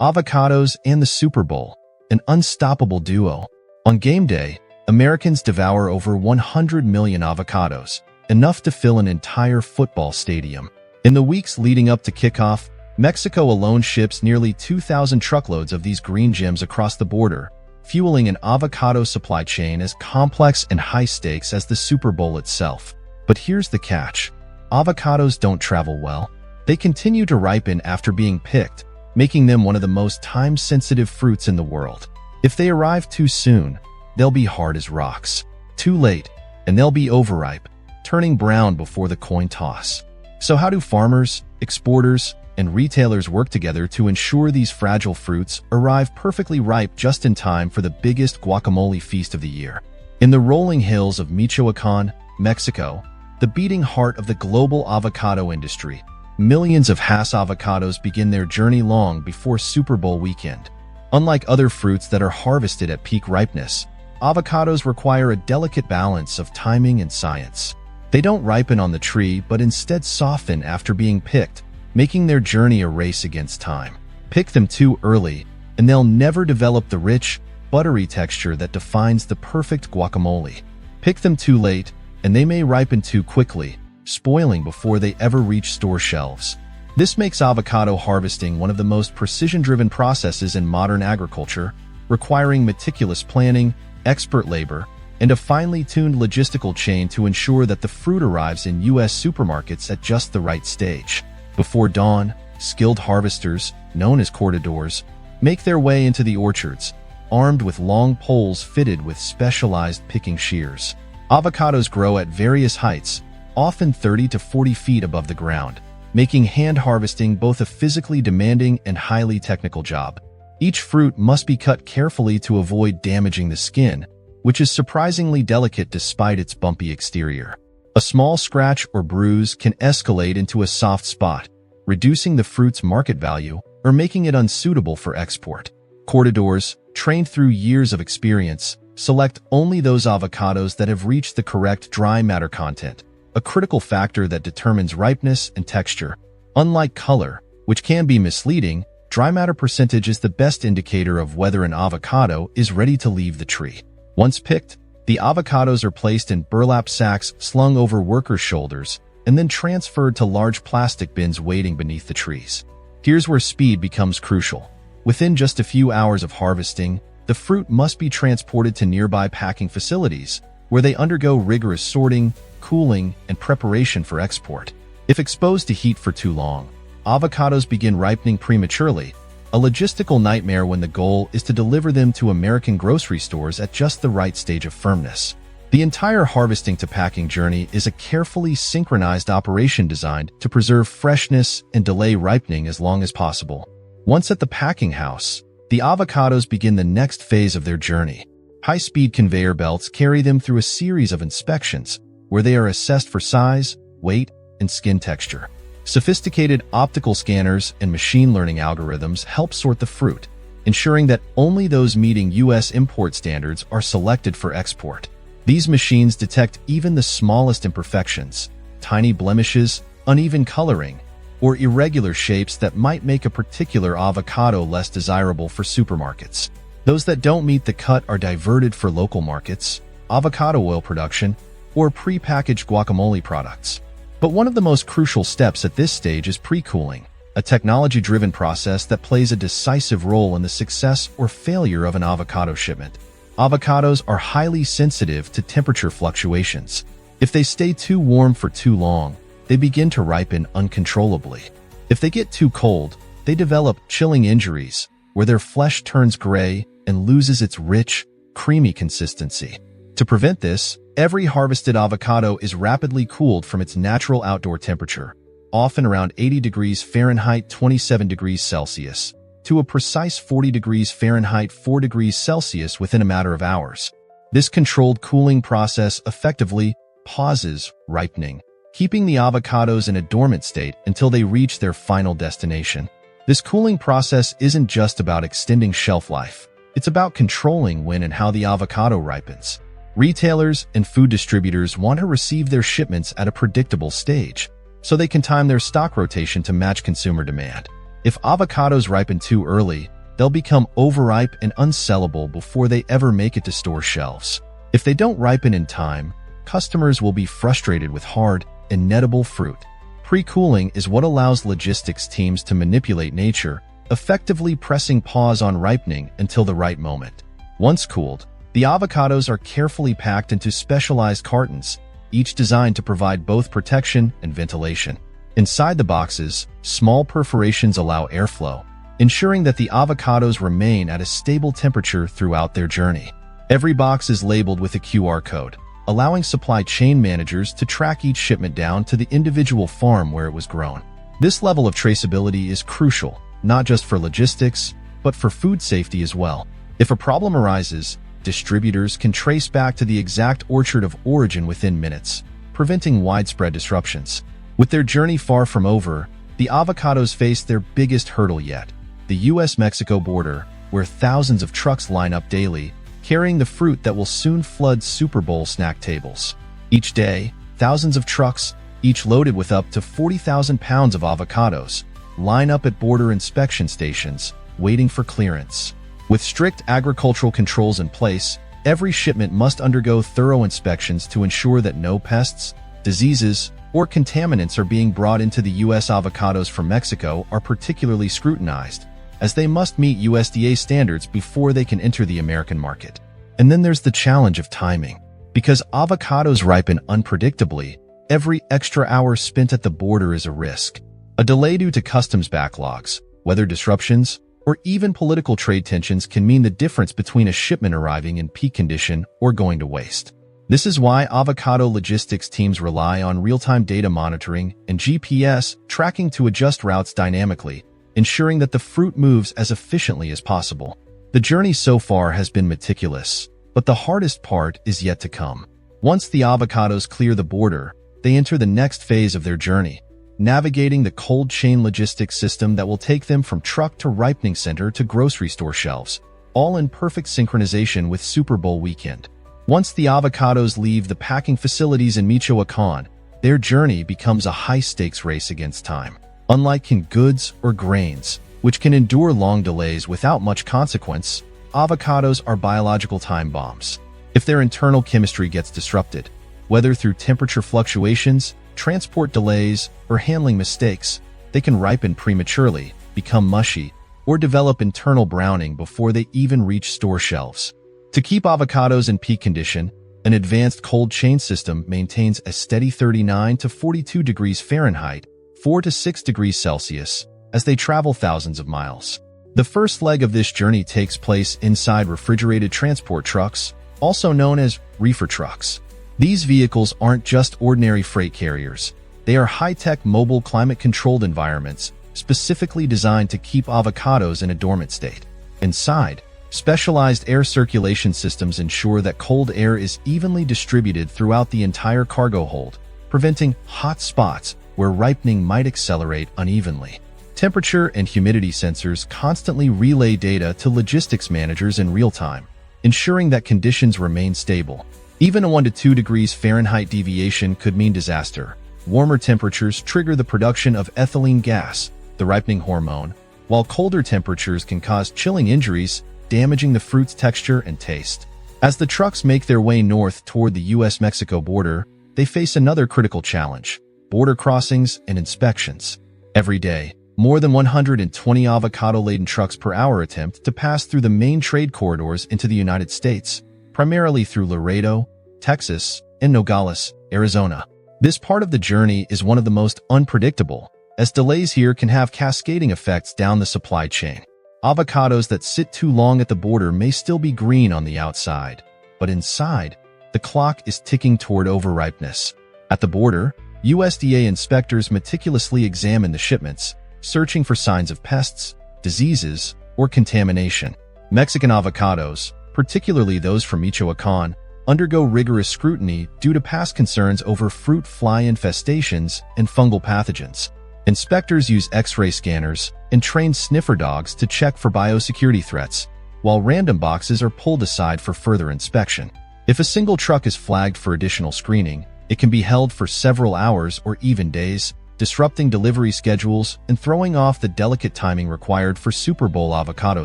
Avocados and the Super Bowl, an unstoppable duo. On game day, Americans devour over 100 million avocados, enough to fill an entire football stadium. In the weeks leading up to kickoff, Mexico alone ships nearly 2,000 truckloads of these green gems across the border, fueling an avocado supply chain as complex and high-stakes as the Super Bowl itself. But here's the catch. Avocados don't travel well. They continue to ripen after being picked, making them one of the most time-sensitive fruits in the world. If they arrive too soon, they'll be hard as rocks. Too late, and they'll be overripe, turning brown before the coin toss. So how do farmers, exporters, and retailers work together to ensure these fragile fruits arrive perfectly ripe just in time for the biggest guacamole feast of the year? In the rolling hills of Michoacán, Mexico, the beating heart of the global avocado industry, millions of Hass avocados begin their journey long before Super Bowl weekend. Unlike other fruits that are harvested at peak ripeness, avocados require a delicate balance of timing and science. They don't ripen on the tree but instead soften after being picked, making their journey a race against time. Pick them too early, and they'll never develop the rich, buttery texture that defines the perfect guacamole. Pick them too late, and they may ripen too quickly, spoiling before they ever reach store shelves. This makes avocado harvesting one of the most precision-driven processes in modern agriculture, requiring meticulous planning, expert labor, and a finely tuned logistical chain to ensure that the fruit arrives in U.S. supermarkets at just the right stage. Before dawn, skilled harvesters, known as cortadors, make their way into the orchards, armed with long poles fitted with specialized picking shears. Avocados grow at various heights, often 30 to 40 feet above the ground, making hand harvesting both a physically demanding and highly technical job. Each fruit must be cut carefully to avoid damaging the skin, which is surprisingly delicate despite its bumpy exterior. A small scratch or bruise can escalate into a soft spot, reducing the fruit's market value or making it unsuitable for export. Cortadors, trained through years of experience, select only those avocados that have reached the correct dry matter content, a critical factor that determines ripeness and texture. Unlike color, which can be misleading, dry matter percentage is the best indicator of whether an avocado is ready to leave the tree. Once picked, the avocados are placed in burlap sacks slung over workers' shoulders and then transferred to large plastic bins waiting beneath the trees. Here's where speed becomes crucial. Within just a few hours of harvesting, the fruit must be transported to nearby packing facilities, where they undergo rigorous sorting, cooling, and preparation for export. If exposed to heat for too long, avocados begin ripening prematurely, a logistical nightmare when the goal is to deliver them to American grocery stores at just the right stage of firmness. The entire harvesting to packing journey is a carefully synchronized operation designed to preserve freshness and delay ripening as long as possible. Once at the packing house, the avocados begin the next phase of their journey. High-speed conveyor belts carry them through a series of inspections, where they are assessed for size, weight, and skin texture. Sophisticated optical scanners and machine learning algorithms help sort the fruit, ensuring that only those meeting U.S. import standards are selected for export. These machines detect even the smallest imperfections, tiny blemishes, uneven coloring, or irregular shapes that might make a particular avocado less desirable for supermarkets. Those that don't meet the cut are diverted for local markets, avocado oil production, or pre-packaged guacamole products. But one of the most crucial steps at this stage is pre-cooling, a technology-driven process that plays a decisive role in the success or failure of an avocado shipment. Avocados are highly sensitive to temperature fluctuations. If they stay too warm for too long, they begin to ripen uncontrollably. If they get too cold, they develop chilling injuries, where their flesh turns gray and loses its rich, creamy consistency. To prevent this, every harvested avocado is rapidly cooled from its natural outdoor temperature, often around 80 degrees Fahrenheit 27 degrees Celsius, to a precise 40 degrees Fahrenheit 4 degrees Celsius within a matter of hours. This controlled cooling process effectively pauses ripening, keeping the avocados in a dormant state until they reach their final destination. This cooling process isn't just about extending shelf life. It's about controlling when and how the avocado ripens. Retailers and food distributors want to receive their shipments at a predictable stage, so they can time their stock rotation to match consumer demand. If avocados ripen too early, they'll become overripe and unsellable before they ever make it to store shelves. If they don't ripen in time, customers will be frustrated with hard, inedible fruit. Pre-cooling is what allows logistics teams to manipulate nature, effectively pressing pause on ripening until the right moment. Once cooled, the avocados are carefully packed into specialized cartons, each designed to provide both protection and ventilation. Inside the boxes, small perforations allow airflow, ensuring that the avocados remain at a stable temperature throughout their journey. Every box is labeled with a QR code, allowing supply chain managers to track each shipment down to the individual farm where it was grown. This level of traceability is crucial, not just for logistics, but for food safety as well. If a problem arises, distributors can trace back to the exact orchard of origin within minutes, preventing widespread disruptions. With their journey far from over, the avocados face their biggest hurdle yet: the US-Mexico border, where thousands of trucks line up daily, carrying the fruit that will soon flood Super Bowl snack tables. Each day, thousands of trucks, each loaded with up to 40,000 pounds of avocados, line up at border inspection stations, waiting for clearance. With strict agricultural controls in place, every shipment must undergo thorough inspections to ensure that no pests, diseases, or contaminants are being brought into the U.S. Avocados from Mexico are particularly scrutinized, as they must meet USDA standards before they can enter the American market. And then there's the challenge of timing. Because avocados ripen unpredictably, every extra hour spent at the border is a risk. A delay due to customs backlogs, weather disruptions, or even political trade tensions can mean the difference between a shipment arriving in peak condition or going to waste. This is why avocado logistics teams rely on real-time data monitoring and GPS tracking to adjust routes dynamically, ensuring that the fruit moves as efficiently as possible. The journey so far has been meticulous, but the hardest part is yet to come. Once the avocados clear the border, they enter the next phase of their journey, navigating the cold chain logistics system that will take them from truck to ripening center to grocery store shelves, all in perfect synchronization with Super Bowl weekend. Once the avocados leave the packing facilities in Michoacan, their journey becomes a high-stakes race against time. Unlike canned goods or grains, which can endure long delays without much consequence, avocados are biological time bombs. If their internal chemistry gets disrupted, whether through temperature fluctuations, transport delays, or handling mistakes, they can ripen prematurely, become mushy, or develop internal browning before they even reach store shelves. To keep avocados in peak condition, an advanced cold chain system maintains a steady 39 to 42 degrees Fahrenheit, 4 to 6 degrees Celsius, as they travel thousands of miles. The first leg of this journey takes place inside refrigerated transport trucks, also known as reefer trucks. These vehicles aren't just ordinary freight carriers. They are high-tech mobile climate-controlled environments specifically designed to keep avocados in a dormant state. Inside, specialized air circulation systems ensure that cold air is evenly distributed throughout the entire cargo hold, preventing hot spots where ripening might accelerate unevenly. Temperature and humidity sensors constantly relay data to logistics managers in real time, ensuring that conditions remain stable. Even a 1 to 2 degrees Fahrenheit deviation could mean disaster. Warmer temperatures trigger the production of ethylene gas, the ripening hormone, while colder temperatures can cause chilling injuries, damaging the fruit's texture and taste. As the trucks make their way north toward the US-Mexico border, they face another critical challenge: border crossings and inspections. Every day, more than 120 avocado-laden trucks per hour attempt to pass through the main trade corridors into the United States, primarily through Laredo, Texas, and Nogales, Arizona. This part of the journey is one of the most unpredictable, as delays here can have cascading effects down the supply chain. Avocados that sit too long at the border may still be green on the outside, but inside, the clock is ticking toward overripeness. At the border, USDA inspectors meticulously examine the shipments, searching for signs of pests, diseases, or contamination. Mexican avocados, particularly those from Michoacan, undergo rigorous scrutiny due to past concerns over fruit fly infestations and fungal pathogens. Inspectors use X-ray scanners and train sniffer dogs to check for biosecurity threats, while random boxes are pulled aside for further inspection. If a single truck is flagged for additional screening, it can be held for several hours or even days, disrupting delivery schedules and throwing off the delicate timing required for Super Bowl avocado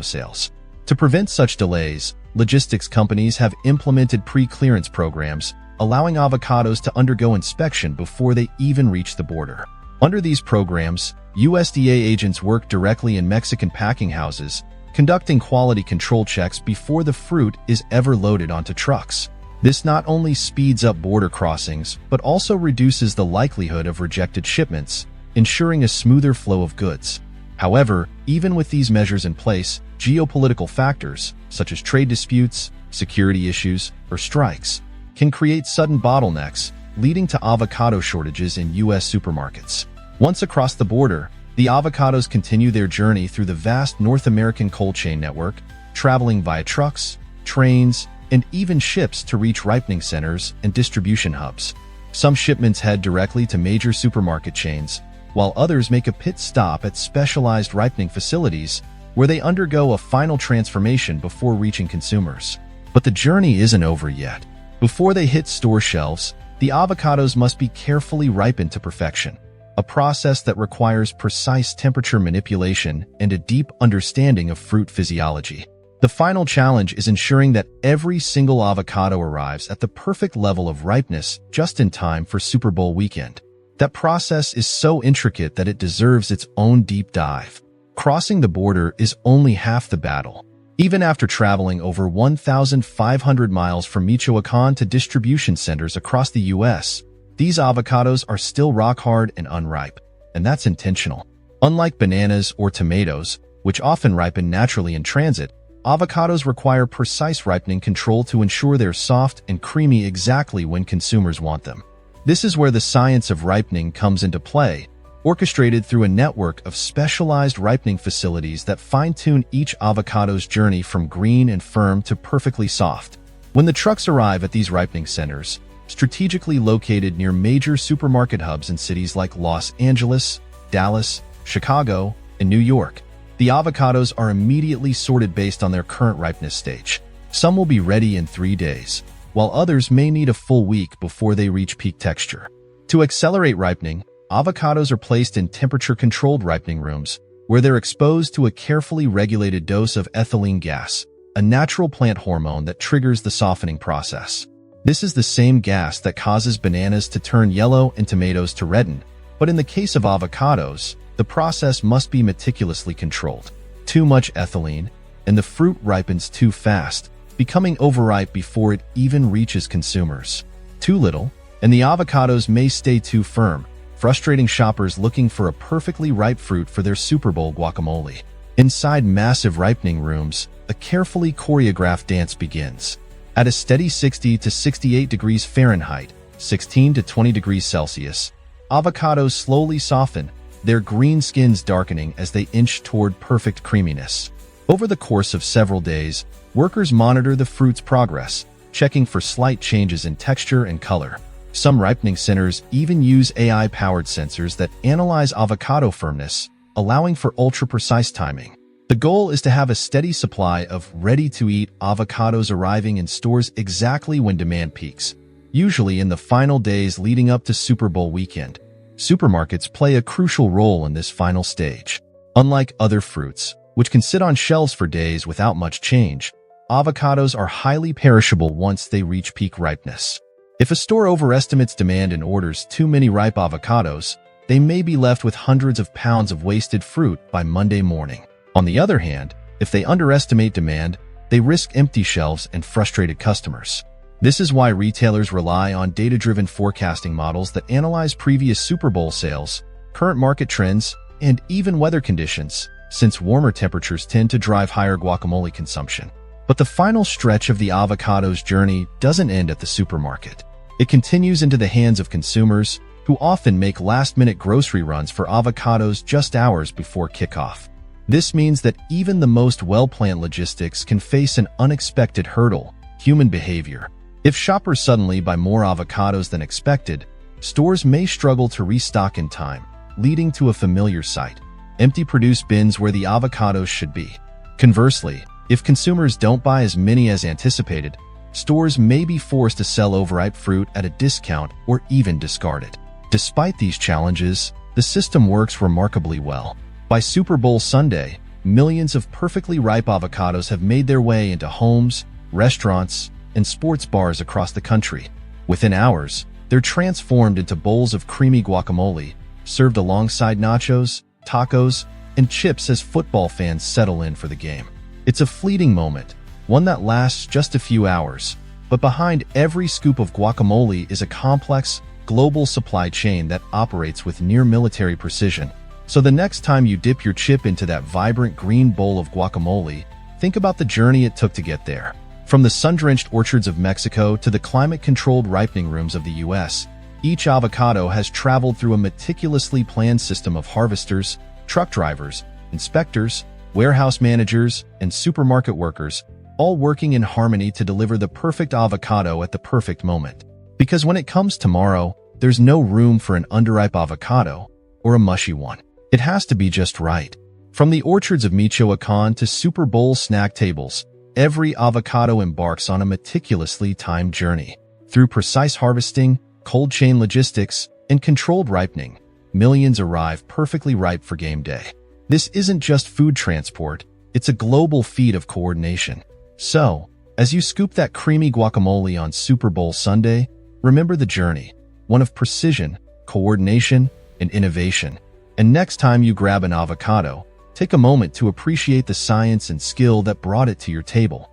sales. To prevent such delays, logistics companies have implemented pre-clearance programs, allowing avocados to undergo inspection before they even reach the border. Under these programs, USDA agents work directly in Mexican packing houses, conducting quality control checks before the fruit is ever loaded onto trucks. This not only speeds up border crossings, but also reduces the likelihood of rejected shipments, ensuring a smoother flow of goods. However, even with these measures in place, geopolitical factors, such as trade disputes, security issues, or strikes, can create sudden bottlenecks, leading to avocado shortages in U.S. supermarkets. Once across the border, the avocados continue their journey through the vast North American cold chain network, traveling via trucks, trains, and even ships to reach ripening centers and distribution hubs. Some shipments head directly to major supermarket chains, while others make a pit stop at specialized ripening facilities where they undergo a final transformation before reaching consumers. But the journey isn't over yet. Before they hit store shelves, the avocados must be carefully ripened to perfection, a process that requires precise temperature manipulation and a deep understanding of fruit physiology. The final challenge is ensuring that every single avocado arrives at the perfect level of ripeness just in time for Super Bowl weekend. That process is so intricate that it deserves its own deep dive. Crossing the border is only half the battle. Even after traveling over 1,500 miles from Michoacan to distribution centers across the U.S., these avocados are still rock-hard and unripe, and that's intentional. Unlike bananas or tomatoes, which often ripen naturally in transit, avocados require precise ripening control to ensure they're soft and creamy exactly when consumers want them. This is where the science of ripening comes into play, orchestrated through a network of specialized ripening facilities that fine-tune each avocado's journey from green and firm to perfectly soft. When the trucks arrive at these ripening centers, strategically located near major supermarket hubs in cities like Los Angeles, Dallas, Chicago, and New York, the avocados are immediately sorted based on their current ripeness stage. Some will be ready in 3 days, while others may need a full week before they reach peak texture. To accelerate ripening, avocados are placed in temperature-controlled ripening rooms, where they're exposed to a carefully regulated dose of ethylene gas, a natural plant hormone that triggers the softening process. This is the same gas that causes bananas to turn yellow and tomatoes to redden, but in the case of avocados, the process must be meticulously controlled. Too much ethylene, and the fruit ripens too fast, becoming overripe before it even reaches consumers. Too little, and the avocados may stay too firm, frustrating shoppers looking for a perfectly ripe fruit for their Super Bowl guacamole. Inside massive ripening rooms, a carefully choreographed dance begins. At a steady 60 to 68 degrees Fahrenheit, 16 to 20 degrees Celsius, avocados slowly soften, their green skins darkening as they inch toward perfect creaminess. Over the course of several days, workers monitor the fruit's progress, checking for slight changes in texture and color. Some ripening centers even use AI-powered sensors that analyze avocado firmness, allowing for ultra-precise timing. The goal is to have a steady supply of ready-to-eat avocados arriving in stores exactly when demand peaks, usually in the final days leading up to Super Bowl weekend. Supermarkets play a crucial role in this final stage. Unlike other fruits, which can sit on shelves for days without much change, avocados are highly perishable once they reach peak ripeness. If a store overestimates demand and orders too many ripe avocados, they may be left with hundreds of pounds of wasted fruit by Monday morning. On the other hand, if they underestimate demand, they risk empty shelves and frustrated customers. This is why retailers rely on data-driven forecasting models that analyze previous Super Bowl sales, current market trends, and even weather conditions, since warmer temperatures tend to drive higher guacamole consumption. But the final stretch of the avocado's journey doesn't end at the supermarket. It continues into the hands of consumers, who often make last-minute grocery runs for avocados just hours before kickoff. This means that even the most well-planned logistics can face an unexpected hurdle: human behavior. If shoppers suddenly buy more avocados than expected, stores may struggle to restock in time, leading to a familiar sight: empty produce bins where the avocados should be. Conversely, if consumers don't buy as many as anticipated, stores may be forced to sell overripe fruit at a discount or even discard it. Despite these challenges, The system works remarkably well. By Super Bowl Sunday, millions of perfectly ripe avocados have made their way into homes, restaurants, and sports bars across the country. Within hours, they're transformed into bowls of creamy guacamole, served alongside nachos, tacos, and chips as football fans settle in for the game. It's a fleeting moment, one that lasts just a few hours, but behind every scoop of guacamole is a complex, global supply chain that operates with near-military precision. So the next time you dip your chip into that vibrant green bowl of guacamole, think about the journey it took to get there. From the sun-drenched orchards of Mexico to the climate-controlled ripening rooms of the US, each avocado has traveled through a meticulously planned system of harvesters, truck drivers, inspectors, warehouse managers, and supermarket workers, all working in harmony to deliver the perfect avocado at the perfect moment. Because when it comes tomorrow, there's no room for an underripe avocado or a mushy one. It has to be just right. From the orchards of Michoacan to Super Bowl snack tables, every avocado embarks on a meticulously timed journey. Through precise harvesting, cold chain logistics, and controlled ripening, millions arrive perfectly ripe for game day. This isn't just food transport, it's a global feat of coordination. So, as you scoop that creamy guacamole on Super Bowl Sunday, remember the journey, one of precision, coordination, and innovation. And next time you grab an avocado, take a moment to appreciate the science and skill that brought it to your table.